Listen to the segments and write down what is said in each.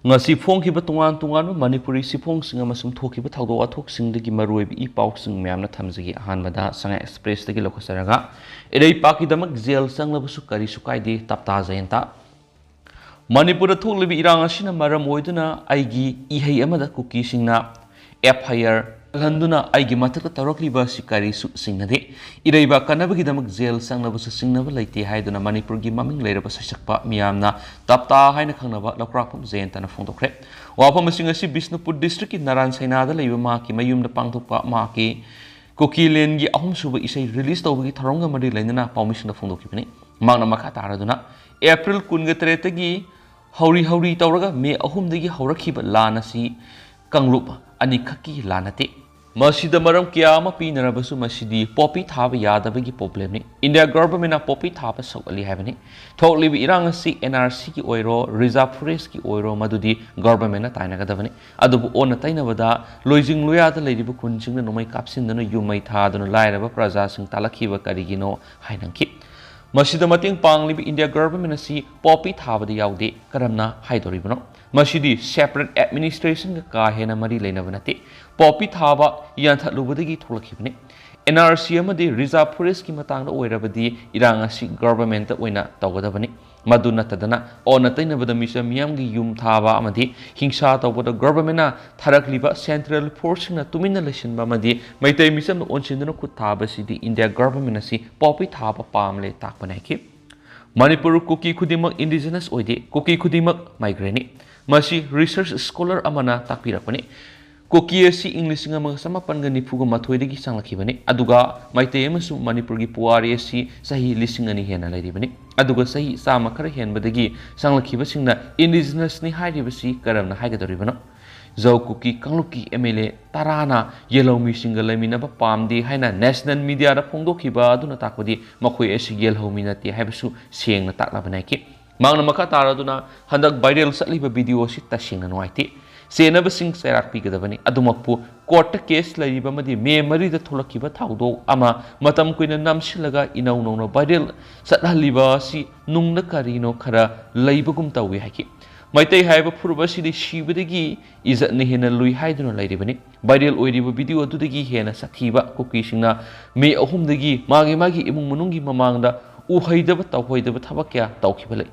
ngasi phongkiba tungan Manipuri siphongsing amasung thokiba thawdo athoksingdagi maruibi I pausing myamna thamjagi ahanbada Sanga Express dagi lokasaraga Ereibak damak jail changlabasu karisu kaide Tapta Jayenta Manipur thoklibi irang asina maram oiduna aigi ihei amada kuki singna FIR Landuna aigi mathaka tarakliba karisu singnade Ereibak kanabagi damak jail changlabasu singnaba leite haiduna Manipur gi maming leiraba sasakpa miyamna Tapta haina khangnaba lokrakpam Jayenta na phongdokre wafam asi Bishnupur district ki Naran Sainada leiba maki mayumda pangthokpa maki Kokilen gi ahum suba isai release tawbagi tharonga mari lainana permission phongdokibani magna makha taraduna April 13 gi hauri tawraga May 3 dagi haurakhiba lanasi kanglup ani khaki lanate masida maram kya ama pinarabasu masidi poppy thaba yadabagi problem ni India government na poppy thaba sokali habani thoklibi irang asi NRC ki oiro reserve forest ki oiro madudi government na taina gadabani adubu on taina bada loijing loyada leiribu kunjing na nomai kapsindana yumai thadana lairaba praja sing talakhiba karigino hainangki masida mating panglibi India government asi poppy thabadi yaude karamna haidoribano masidi separate administration ka hena mari leinabanati poppy thaba yanthalubadagi tholakibani NRC amadi reserve forest ki matangda oirabadi irang asi government ta oina tawgadabani maduna tadana ona tainabada misa miyamgi yum thaba amadi hingsa tawbada government na tharakliba central force na tumina lesinba amadi maitai misam onsindana khut thaba sidi India government asi poppy thaba pamle takpanaki Manipur kuki khudimak indigenous oide kuki khudimak migrant masi research scholar amana takpirakpani Koki asi English nga mga samapan nga nipuga mathoidagi sanglakibani aduga maitay amasu Manipur gi puwari asi sahi lising ani hena lairibani aduga sahi sama khara henbadagi sanglakiba singna indigenous ni hairibasi karamna haigadoribano Zau kuki kangluki MLA tarana yelhomi singa laimina ba pamdi haina national media ra phongdokhiba aduna takodi makhoi asi yelhomi na ti haibasu sengna taklabanaki mangna makha taraduna handak viral satliba video si tasingna noaiti Senabasing Serak Pigadabani, Adumapu, Quarter case Laribamadi, memory the Tolakiba Taudo, Ama, Matam Queen Namshilaga, Inauno, Badil, Sataliba, si Nungna Carino, Kara, Laibagum Tawi Haki. Might they have a probability she with the gi is at Nihena Louis Hydron Ladibani, Badil Oediba video to the gi hena Sativa, Kokishina, May Ohum the gi, Magi Imungi Mamanda, Uhaidaba Tauhoidaba Tabakia, Taukibale.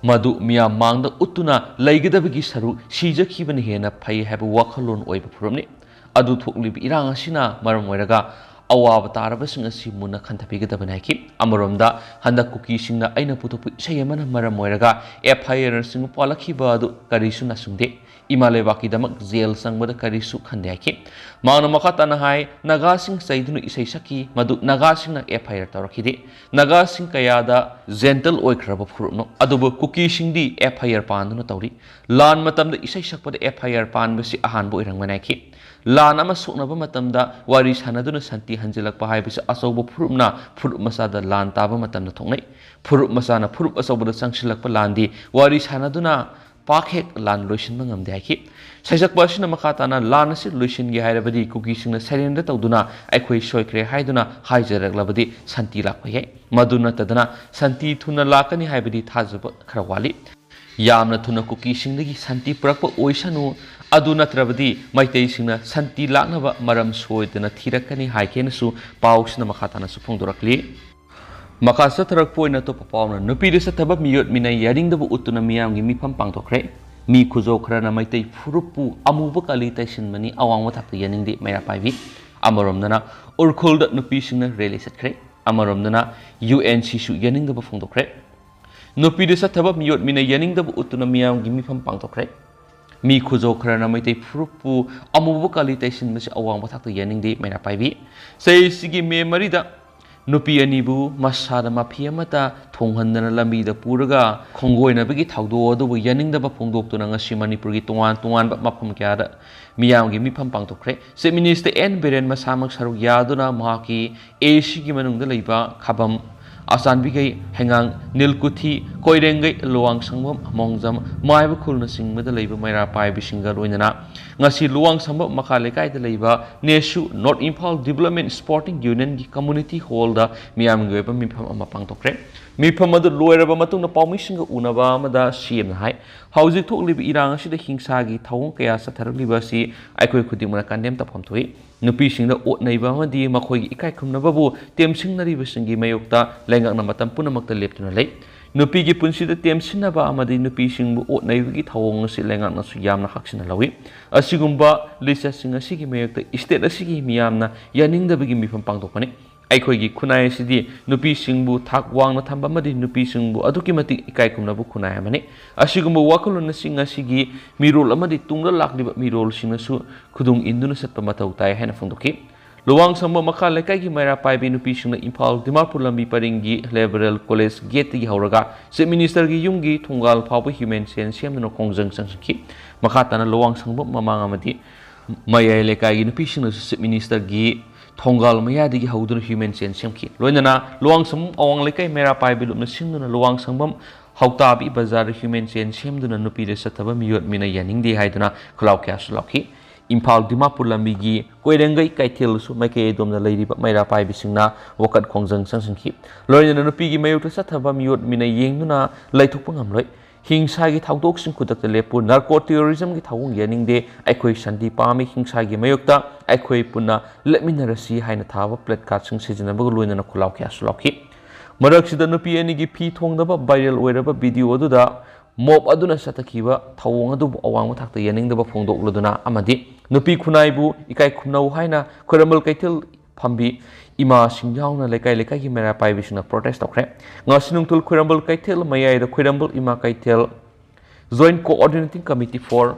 Madu miya mangda utuna laigidabagi saru sijakibani hena phai haba wakhalon oiba phurumni adu thoklibi irang asina maram oiraga awaba tarabasing asi muna khanthapigadabana ki amoromda handa kuki singna aina putopu isayamana maram oiraga FIR sing palakhiba adu karisu nasungde Ereibak damak jail sangbada karisu khande ki mangna makhatana hai naga sing saidunu isai saki madu naga sing na FIR tarakhide naga sing kayada gentle oikraba phurumno adubu kuki sing di FIR panduna tawri lan matamda isai sakpada FIR panbasi ahanbo irangmana ki lan ama soknaba matamda wari sanaduna santi hanjilakpa haibisi asobo phurumna phurup masada lan taba matamda thongnai phurup masana phurup asobada sangsilakpa landi wari sanaduna Pakhek lan lotion mangam daki. Sajak basina makatana lan si lotion gi hairabadi kuki singna serenda tawduna aikhoi soikre haiduna haijarak labadi santi lakpayai maduna tadana santi thuna lakani haibadi thajaba kharawali yamna thuna kuki singdagi santi purakpa oisanu aduna trabadi maitei singna santi laknaba maram soidana thirakani haikenasu pausna makatana su phongdorakli Makasa tarak po na to papawna nupiri sa tabab miyot minay yaring dabu uto na miyang gimipam pangtokre mi kuzo kra na maitay furupu amuba kalitay sinmani awang watak yaning di mayapayvi amarom na urkul dat nupising na release kre amarom na UNCSU yaning dabu fungtokre nupiri sa tabab miyot minay yaning dabu uto na miyang gimipam pangtokre mi kuzo kra na maitay furupu amuba kalitay sinmani awang watak yaning di mayapayvi say sige memory da Nupi anibu masada mafia mata thonghandana lamida puraga khonggoina bagi thawdo adubu yaningdaba phongdoktuna ngasi Manipur gi tongan mafam kyada miyamgi mifam pangtokre se minister N Biren masamak saruk yaduna mahaki AC gi manungda leiba khabam Asanbigay Hengang Nilkuthi Koirengay Luang Sangbam Mongjam Maiba Kulna Singmada Labor Maira Pai Bishinga Ruinana Ngasi Luang Samba Makalekai the Labor Neshu North Impal Development Sporting Union Community Holder Miam Gaba Mipam Mapang Tokre Mipamada Lawyer Matung Paumishinga Unaba Mada Siem High How's it took Lib Irang Shida Hingsagi Tawon Kaya Satar Libasi I could Kudimana Kandem Tapamtui Nupishing the Ot Naibamadi Makoi Ikaikum Nababu Temsing Naribasingi Mayokta Lengang Namatam Punamakta Leptuna Lake Nupigi Punsi the Temsinaba Amadi Nupishing Ot Navigi Tawong Silangan Nasuyamna Haksina Lawi Asigumba Lisa Singasigi Mayokta Istet Asigi Miamna Yaning the Bigimi from Pangtopani Aikoigi Kunai Sidi, Nupi Singbu, Tak Wang Tambamadi, Nupi Singbu, Adukimati Ikaikumnabu Kunayamani, Ashigumbu Wakuluna Singasigi, Mirol Amadi Tunga Lakli, Mirol Sinasu, Khudong Induna Setpamatau Tai Hanafundoki. Luang Samba Makale Kaigi Mara Paibi Nupi Sing Impal, Dimapulambi Paringi, Liberal College, Geti Hauraga, Set Minister Yungi, Tungal Pau Human Sense, no Kongjang Sanski, Makatana Luang Samba Mamangamadi, Maya Lekai Nupi Sing Set Minister Gi. Tongal Mayadi Haudun Human Sense Yamki. Loinana, Luang Sam Ong Leke Mera Pai Bilum Sinduna Luang Sambam, Hautabi Bazar Human Sense Himduna Nupi de Sataba Miot Mina Yaning de Haiduna, Klaukas Loki, Impal Dimapulamigi, Koidengai Kaitil, so make a dom the lady but Mera Pai Bisina, Wakat Kongzang Sansanki. Loinana Nupigi Mayo to Sataba Miot Mina Yanguna, Laitupangam Loi. Hingsagi Taudoxin Kudak the Lepu, narco terrorism get Hawung Yaning de, Equi Sandi Pami, Hingsagi Mayokta, Equi Puna, let me never see Hainatava, Plet Catching Season and Bugulun and a Kulaukas Loki. Maraxida Pianigi P Tong the viral wherever video Duda, Mob Aduna Satakiva, Tawang Adu Awang Tak the Yaning the Bafondo Luduna, Amadi, Nupi Kunaibu, Ikai Kunau Haina, Kuramel Kaitil Pambi. Ima Singyang Lekai Lekai Mera Pai Vision protest of crap. Nasinung Tul Quirambal Kaitel, Maya the Quirambal Ima Kaitel, Joint Coordinating Committee for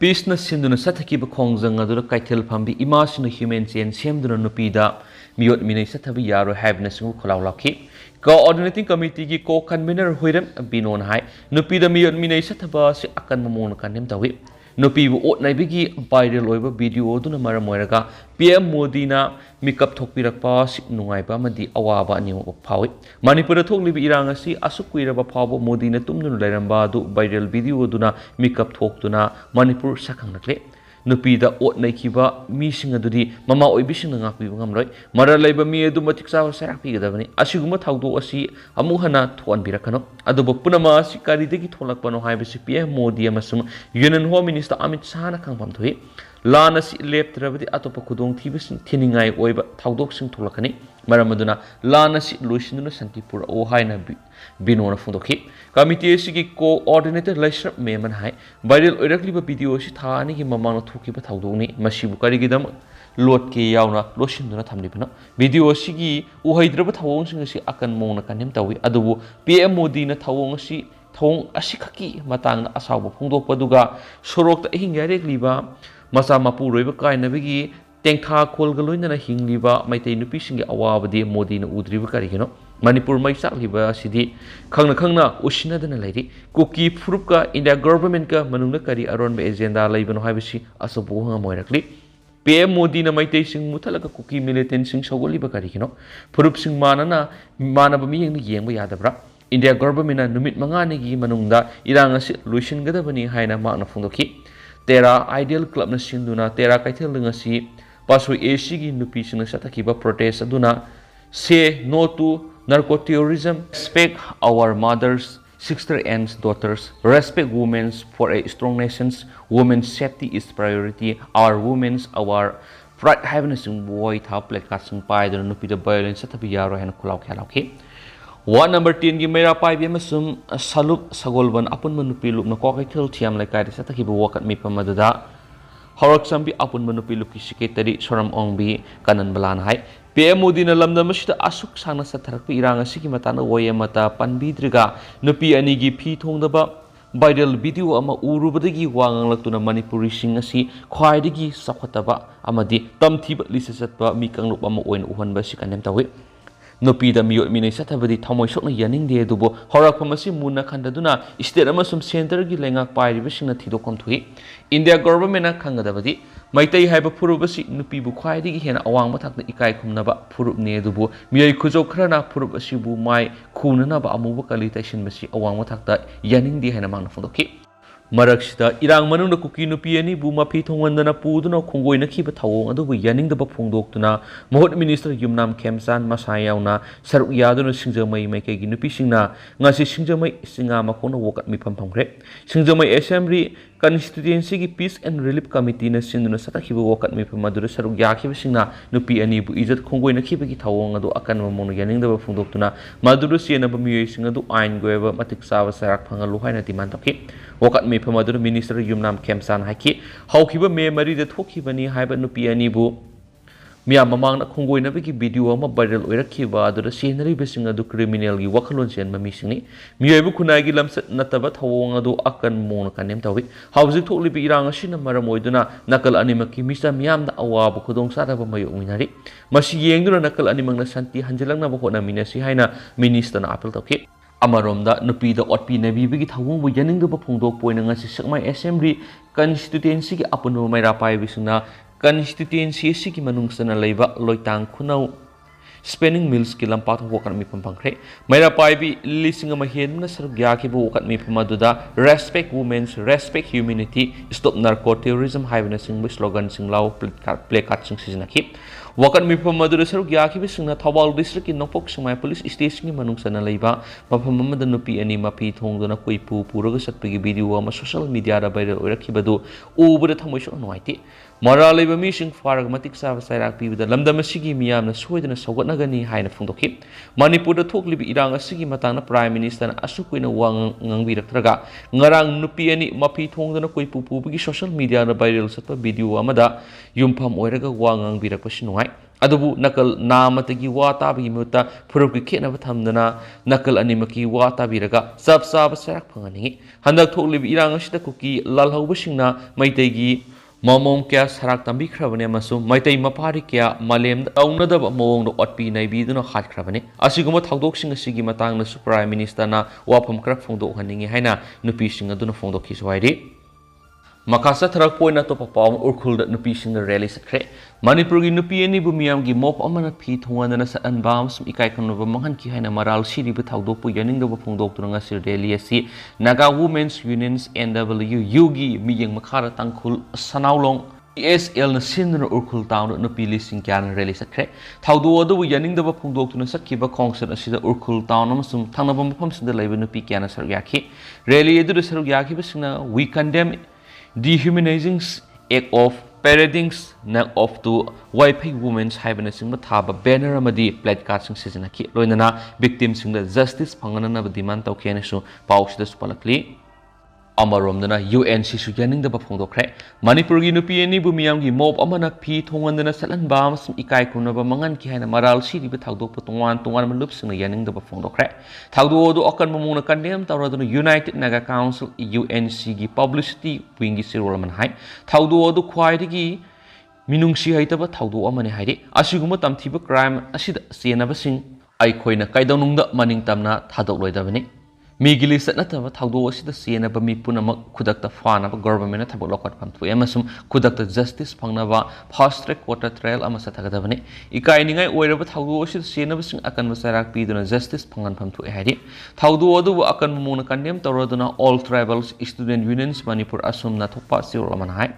Peace na Sinduna Sataki Bakongzang Adura Kaitel Pambi, Ima Sin Humans and Semduna Nupida, Miot Mine Satabi Yaro Haveness Kulalaki. Coordinating Committee Co Convener Huidam Binon High, Nupida Miot Mine Sataba, Akan Mamon Kanem Tawi. Nupi Ot Naibigi viral over video Duna Maramoraga, PM Modina, Mikap Topirakpa, Nungaiba, Madi Awaba, New of Pawi. Manipur totally be Irangasi, Asuquira Pavo, Modina Tumdun Leramba, viral video Duna, Mikap Tok Duna, Manipur Sakanakle. Nupi the Ot Naikiba, Missing a Dudi, Mama Oibishing and Api Ramroy, Mara Labor Mia Dumatica Serapi Davani, Ashiguma Taudo Asi, Amuhana, Tuan Birakano, Adobo Punama, Sikari Digi Tolakano Hive CPA, Modi Amasum, Union Home Minister Amit Sana Kampam to it. Lana left Ravati Atopa Khudong Tibis, Tiningai Oiba, Taudoxing Tulakani, Maramaduna, Lana Lucian Santipur, Ohaina Binona Fundoki. Committee Sigi coordinated Lesser Mayman High, viral directly video Shitani, Mamano Toki Pataudoni, Mashibukari Gidam, Lord K. Yauna, Loshinduna Tamdipana, video Sigi, Uhaidra Tawong si Akan Mona Kanemtawi, Adobo, PM Modina Tawong si Tong Ashikaki, Matang Asabu Pundo Paduga, Sorok the Hingarek Liba. Masa Mapureba Kai Navigi, Tengka Kolgaluna Hingliba, Maite Nupising Awabadi, Modina Udriba Karigino, Manipur Maisa Liba Sidi, Kangna, Ushina than a lady, Cookie Fruka in their government, Manuna Kari around the agenda, Laban Habishi, Asobuha Moirakli, PM Modina Maite Sing Mutalaka Cookie Militant Sing Shogoliba Karigino, Purupsing Manana, Manabami and the Yanga Yadabra. In their government and Numit Manganigi Manunda, Irangas, Lucian Gadabani, Haina Mana Fundoki. Tera Ideal Club na Sinduna, Tera Kaitel Ngasi, Pasui Ashigi Nupisina Satakiba protest Aduna, say no to narco-terrorism, respect our mothers, sisters and daughters, respect women for a strong nations, women's safety is priority, our women's, our pride happiness in boy, top like Katsung Pai, the Nupida violence Satabiyaro and Kulau Kalaki. One number 10 Gimera Pai Biamasum, Salup Sagolvan, upon Manupilu, Nakokil, Tiam like I said, he walk at me Pamadada. Horak Sambi upon Manupilu Kishikatari, Soram Ongbi, Kanan Balan High. PM Modina Lamda Mashita Asuk Sana Satarpi Iranga Sikimatana Wayamata, Panbidriga, Nupi Anigi P Tongdaba, viral video Ama Urubadigi Wang Latuna Manipuri Singasi, Kwaidigi Sakataba, Amadi, Tam Tiba Lisa Satba, Mikang Lupama Oin Uhan Basikanem Tawi. Nupida Miot Mine Satabadi Tamoshok Yaning de Dubo, Horakpamasi Muna Kandaduna, Isteramasum Center Gilenga Pai Rivishina Tidokon to it. In their government Kangadavadi, Maitai haiba furup asi nupibu khwaidigi hena awangba thakna ikai khumnaba furup ne adubu miyai khujau khrana furup asibu mai khunanaba amuba kali taisinbasi awangba thakta yaningdi hena mangna phondoki Maraksida irang manung da kuki nupi ani bu mapi thongwandana puduna khongoi na khiba thawong adubu yaningdaba phongdoktuna mohot minister yumnam khemsan masayauna saruk yaduna singjamai maikegi nupi singna ngasi singjamai singa makona wokat mipam phamkre singjamai assembly constituency gi peace and relief committee na sinduna satakhiba wokat mipam madura saruk yakhiba singna nupi ani bu izat khongoi na khiba gi thawong adu akan mamonu yaningdaba phongdoktuna madura siena ba miyoi singa du ain goeba matik sawa sarak phangalu haina demand takhi wokat mipam madura minister yumnam khemsan haiki haukiba me mari da thokibani haiba nupi ani bu miya mamang na khongoi na bigi video ama viral oirakhiba adura senari besing adu criminal gi wakhalon sen mami singni miyai bu khunai gi lamsat nataba thawong adu akan mon kanem tawi hauzik thokli bi irang asina maram oiduna nakal animaki misa miyam da awabu khudong sadaba mayo minari masi yengduna nakal animang na santi hanjalangna ba hona minasi haina minister na apel tawki Amaromda nupi da otpi nabi bigi thawong bu yaning da phongdok poina ngasi sakmai assembly constituency gi apunu mai rapai bisuna constituency sigi manung sana leiba loitang khunau spending mills ki lampat wokan mi pampangkre maira paibi lising ma hen na sar gya ki bu wokan mi pamaduda respect women's respect humanity stop narco-terrorism haibna sing bu slogan sing law play card sing sizna ki wokan mi pamaduda sar gya ki bi singna thawal district ki nopok sumai police station ki manung sana leiba mafam amada nupi ani mapi thongdona koi pu puraga satpi gi video ama social media da viral oirakibadu ubura thamoi so noiti Mara leba mi sing farag matik sa sairak pi da lamdam asigi miyam na soidana sawatnagani haina phongdokhi Manipur da thoklibi irang asigi matangna prime minister asukuina ngangbiraktraga ngarang nupi ani mapi thongdana koi pupu gi social media na viral satpa video amada yumpham oiraga ngangbirakpashi nungai adubu nakal namatagi wa tabigi mutta phuruk ki khena thamdana nakal animaki wa tabiraga sab sab sairak phangani handak thoklibi irang asida kuki lalhauba singna maitegi Mamom kya sarak tambi khrabane masu maitai mapari kya malem aunadaba mawong do otpi naibi duna khat khrabane asiguma thawdok sing asigi matang na prime minister na wafam kra phongdok haningi haina nupi sing aduna phongdok ki swairi Makasa tharak poina to papam urkhul da nupi sing rally sakre Manipur gi nupi ani bu miyam gi mop amana phi thungana sa anbam sum ikai kanwa manghan ki haina maral siri bu thawdok pu yaning da bu phongdok tunanga sir rally asi Naga Women's Unions NWU yugi miyeng makhara tangkhul sanaulong ESL na sinduna urkhul town nupi lising kyan rally sakre thawdo adu bu yaning da bu phongdok tuna sakkiba concert asida urkhul town amasum thangnaba mafam sida laiba nupi kyan sar yakhi rally edu sar yakhi basingna we condemn dehumanizing act of parading neck off to Wi-Fi women's haibana singba thaba banner amadi placard sing sizina ki loinana victims singda justice phangana na demand tawkhene su pausida supalakli Amaromdana UNC su yaning da phongdokre Manipur gi nupi ani bu miyam gi mob amana phi thongandana salan bam sum ikai kunaba mangan ki haina maral siri bi thawdok patungwan tungwan malup sing yaning da phongdokre thawdo do akan mamungna kandem tawraduna United Naga Council UNC gi publicity wing gi sirolaman hai thawdo do khwai gi minungsi haitaba thawdo amane haide asiguma tamthiba crime asida senaba sing ai khoina kaidawnungda maning tamna thadok loidabani Migili satnataba thawdo asida senaba mi punamak khudakta fanaba government na thabok lokot phamthu emasum khudakta justice phangnaba fast track court trial ama sathagadabani ikai ningai oiraba thawdo asida senaba sing akan masarak piduna justice phangan phamthu haidi thawdo adu akan mumuna kandem tawraduna all tribals student unions Manipur asum na thokpa sirolaman hai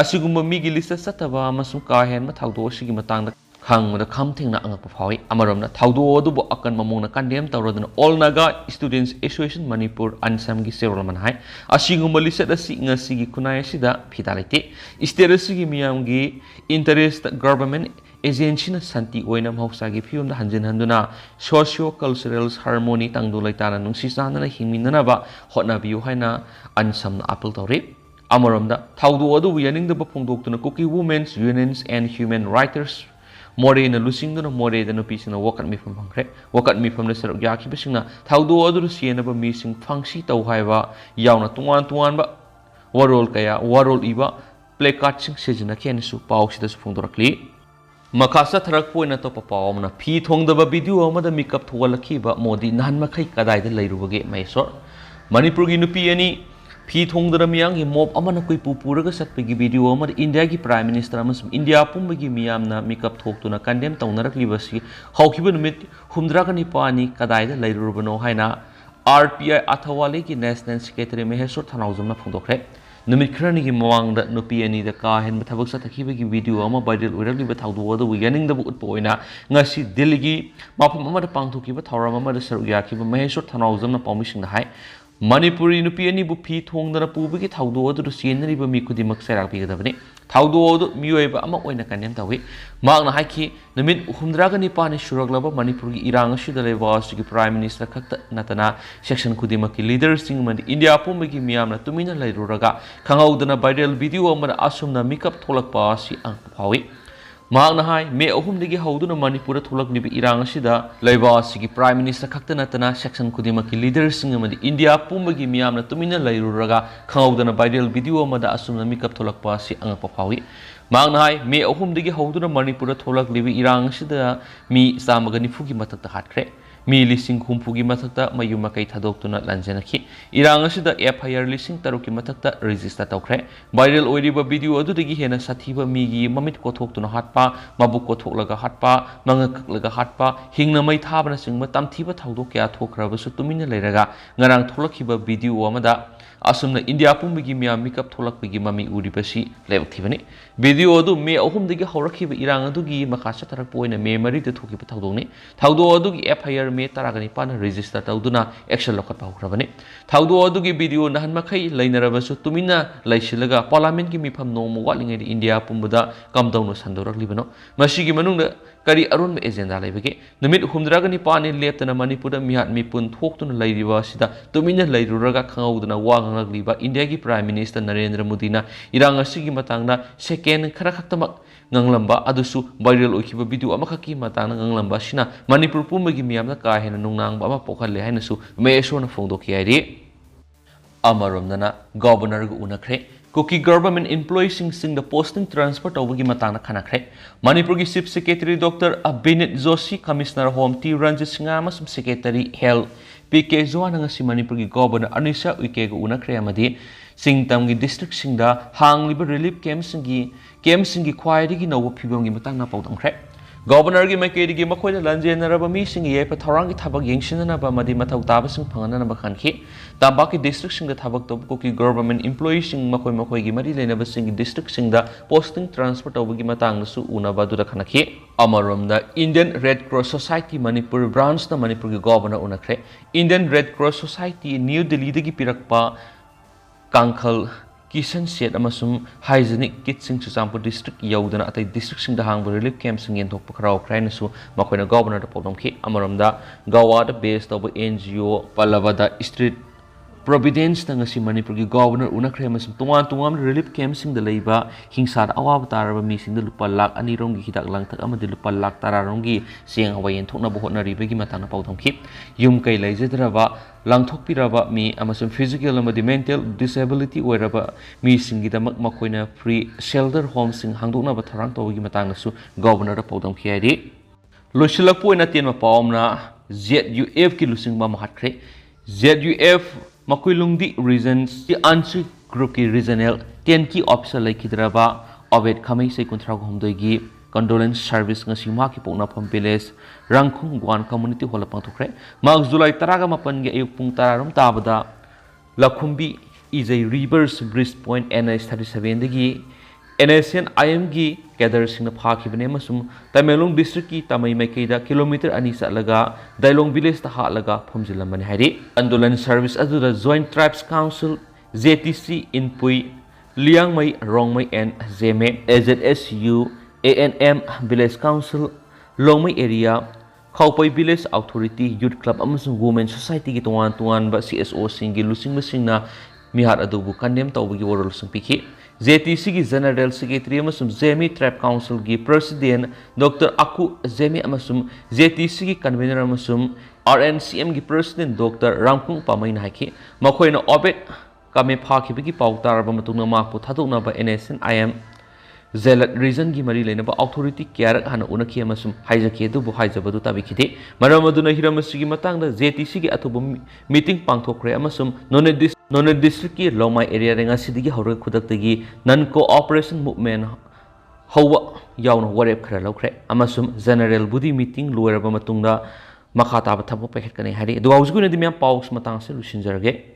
asigumba migili sataba amasum ka hen ma thawdo asigi matangda Hang the comething na angak pahawi amarom na thawdo odu bo akan mamong na kandem tawraduna all Naga Students Association Manipur ansam gi serolaman hai asingumba lisat asi ngasi gi kunai sida phitalite isterasi gi miyam gi interest government agency na santi oina mausa gi phium da hanjin handuna socio cultural harmony tangdu laitana nungsi sana na hingminna ba hotna biu haina ansam na apple tawri amarom da thawdo odu yaning da phongdok tuna cookie women's unions and human rights More na lusing do na more da no pising na wakat mi from pangkre wakat mi from na sarok yaki basing na thawdo adu siena ba missing fangsi taw haiba yaw na tungan ba warol kaya warol iba play card sing sejna ken su paw sida su phongdorakli Makasa tharak poina to papaw na phi thongdaba video amada makeup thwalaki ba modi nan makhai kadai da lairubage maisor Manipur gi nupi ani फी थोंगदना मियांगी मोब अमना कोई पुपुरगा सत्पगी video अमर India की प्राइम मिनिस्टर अमसुम इंडिया पुंबगी मियामना मेकअप थोक्तुना कंडेम तौनरकलिबसी हौखिबा नुमित हुमद्रागा निपानी कदाइदा लैरुबनो हाइना आरपीआई अथवाले की नेशनल सेक्रेटरी महेश्वर थनाउजमना फोंदोखरे नुमित खरनिगी मवांगदा नुपी अनीदा का हेन थबक सतखिबगी वीडियो अमा वायरल ओइरलिबा थाउदोदबु यानिंगदबु उत्पोइना ngasi दिल्लीगी माफम अमदा पांगथोकिबा थौरम अमदा सरुक याखिबा महेश्वर थनाउजमना पाउमिसिंगदा हाय मणिपुरी नुपी अनीबु फी थोंगदना पुबगी थाउदोदु चेनरिबा मी खुदिमक सैराकपिगदबनि थाउदोदु मियोइबा अमा ओइना कनेम तवे मागना हाइखि नुमित हुमद्रागा निपानि सुरगलबा मणिपुरगी इरांग असिदा लेबा असिगी प्राइम मिनिस्टर खक्त नतना सेक्शन खुदिमकी लीडर्सिंग मनि इंडिया पुंबगी मियामना तुमिना लैरुरगा खंगौदना वायरल वीडियो अमदा असुमना मेकअप थोलकपा असि अंक फावी मागना हाय मे अहुमदगी हौदुना मणिपुर थोलकलिबि इरांग असिदा लेबा असिगी प्राइम मिनिस्टर खक्त नतना सेक्शन खुदिमकी लीडर्सिंग मनि इंडिया पुंबगी मियामना तुमिना लैरुरगा खंगौदना वायरल वीडियो अमदा असुमना मेकअप थोलकपा असि अंक फावी मागना हाय मे अहुमदगी हौदुना मणिपुर थोलकलिबि इरांग असिदा मी चामगा निफुगी मथक्ता हाटख्रे मी लिसिंग हुम्फुगी मथक्ता मयु मकई थादोक्तुना लंजनखि इरांग असिदा एफआईआर लिसिंग तरुकी मथक्ता रजिस्टर तौख्रे वायरल ओइरिबा वीडियो अदुदगी हेना साथीबा मीगी ममित कोथोक्तुना हाटपा मबुक कोथोक्लगा हाटपा मंगकलगा हाटपा हिंगना मै थाबना सिंगबा तमथीबा थाउदो क्या थोख्रबसु तुमिना लेरगा ngarang थोलखिबा वीडियो अमदा असुमना इंडिया पुंबगी मियाम मेकअप थोलकपगी ममी उरिबसी लेबथिबनि वीडियो अदु मे अहुमदगी हौरखिबा इरांग अदुगी मखा चतरक पोइना मे मरिद थोकिबा थाउदोंनि थाउदो अदुगी एफआईआर मे तरागनि पाना रजिस्टर तौदुना एक्शन लखत पाउखरबनि थाउदो अदुगी वीडियो नहन मखै लैनरबसु तुमिना लैसिलगा पार्लियामेंट की मिफम नोम वालिङै इंडिया पुंबदा कमदौनो संदोरकलिबनो मसिगी मनुंग करी अरुण एजेंडा लेबगे नुमित हुमद्रागा निपानि लेप्तना मणिपुर मिहात मिपुन थोक्तुना लैरिबा सिदा तुमिना लैरुरगा खंगौदना वांगलगलिबा इंडिया की प्राइम मिनिस्टर नरेंद्र मोदीना इरांग असिगी मतंगना सेकेंड खरा खक्तमक nganglamba adusu viral oikiba video amakaki matana nganglamba sina manipur pumbagi miyamna ka hena nungnang ba pokhalle haina su meso na phongdoki airi amaromnana governor gu unakre Cookie government employees sing the posting transfer tawagi matana khanakre Manipur ki chief secretary Dr. Abinit Joshi commissioner home T Ranjit Singh amasum secretary health PK Zoana ngasi Manipur ki governor Anisa Uike gu unakre amadi Singtam ki district singda hangliba relief camps singi khwaidigi nawa phibam gi matang na paudangkre Governor की मैकेरी की मखोई लंजेनरब मीसिंग Yelp थौरांग की थबक येंगसिननब मदि मथौ ताबसिंग फंगननब खनखि ताबाकी district सिंग थबक तब की government employee सिंग मखोई की मरी लेनब सिंग district सिंग दा पोस्टिंग ट्रांसफर तबगी मतंगसु उनब दुदा खनखि अमरोमदा Indian red cross society Manipur branch ना मणिपुर की गवर्नर उनखरे Indian red cross society new Delhi दगी पिरकपा कांखल किशन सेट अमसुम हाइजेनिक किट सिंग चुचामपुर डिस्ट्रिक्ट यौदना अतै डिस्ट्रिक्ट सिंग हांग रिलीफ कैंप सिंग येंथोक खराव खराइनसु मखोइना गवर्नर पोदोमखि अमरमदा गवाद बेस तब एनजीओ पलवदा street Providence ngasi Manipur ki governor unakre amasum tungan relief camp sing da leiba hingsar awab taraba mi sing da lupa lak ani rong gi hidak lang thak amadi lupa lak tararong gi seng hawayen thokna bo hotna ribe gi matana paudongki yum kai leijedraba langthok piraba mi amasum physical amadi mental disability oiraba mi sing gi damak makoina free shelter home sing hangdokna ba tharang to gi matang su governor da paudongki ai ri losilak poina ten ma paumna ZUF ki lusing ba mahatkre ZUF Makuilungdi regions the Ansi group ki regional 10 ki officer laikidraba Obed Khamei se kontra gomdoigi condolence service ngasi ma ki pokna phom village Rangkhung Gwan community hall pangthokre March July taraga mapan ge ayuk pung tararum tabada Lakhumbi is a reverse bridge point NS 37 dagi NSN IM gi gather sing pha khibane masum Tamelong district ki Tamai Maikeida kilometer ani salaga Dailong village ta halaga phomjilamani hairi Andolan service adura Joint Tribes Council JTC Inpui Liangmai Rongmai and Zeme AZSU ANM Village Council Longmai area Khaupai Village Authority Youth Club amasung Women Society ki tuan ba CSO singi lusing masingna mihar adubu kandem tawgi worol sung pikhi JTC की general secretary अमसुम Zeme tribe council की president doctor Aku Zeme अमसुम JTC की convener अमसुम RNCM की president doctor Ramkung Pamei हाइखि मखोइना ओबेट कामे फाखिबगी पाउतारब मतुंगना माकपु थादोकनाबा NSN IM जेलत रीजन की मरी लेनबा अथॉरिटी केयर हाना उनखि अमसुम हाइजके दुबु हाइजबदु ताबिखिदे मरम अदुना हिरमसिगी मतंगदा JTC की अथुबु मीटिंग पांगथोखरे अमसुम नोने Nonne district ki Lomai area renga sidigi hawre khudakdagi non cooperation movement hawa yauna warep khara lawkhre amasum general body meeting loiraba matungda makha taba thabo paket kani hari du hawjgu ne dimya paus matang se lusinjarage